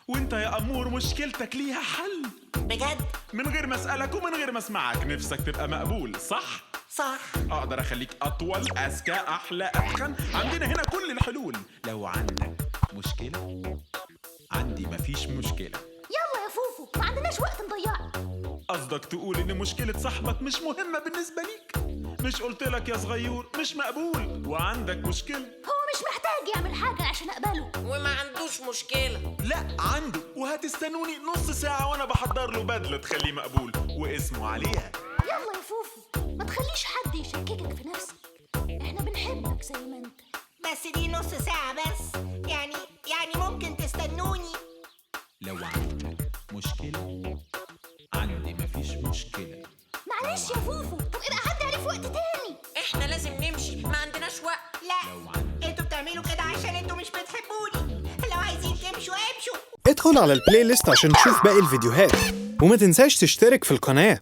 وانت يا أمور مشكلتك ليها حل. بجد؟ من غير ما أسألك ومن غير ما أسمعك، نفسك تبقى مقبول صح؟ صح. أقدر أخليك أطول، أذكى، أحلى، أتخن. عندنا هنا كل الحلول. لو عندك مشكلة عندي مفيش مشكلة. يلا يا فوفو، ما عندناش وقت نضيعه. قصدك تقول إن مشكلة صاحبك مش مهمة بالنسبة ليك؟ مش قلتلك يا صغيور مش مقبول وعندك مشكلة؟ هو مش محتاج يعمل حاجة عشان أقبله. وما عندوش مشكلة. لا عنده، وهتستنوني نص ساعة وأنا بحضر له بدلة تخليه مقبول واسمه عليها. يلا يا فوفو، ما تخليش حد يشككك في نفسك. احنا بنحبك زي ما انت. بس دي نص ساعة بس، يعني ممكن تستنوني. لو عندك مشكلة عندي مفيش مشكلة. معلش يا فوفو، طب ابقى عدي عليه في وقت تاني. احنا لازم نمشي، ما عندناش وقت. لا، انتوا بتعملوا كده عشان انتوا مش بتحبوني. لو عايزين تمشوا امشوا. ادخل على البلاي ليست عشان تشوف باقي الفيديوهات، وما تنساش تشترك في القناة.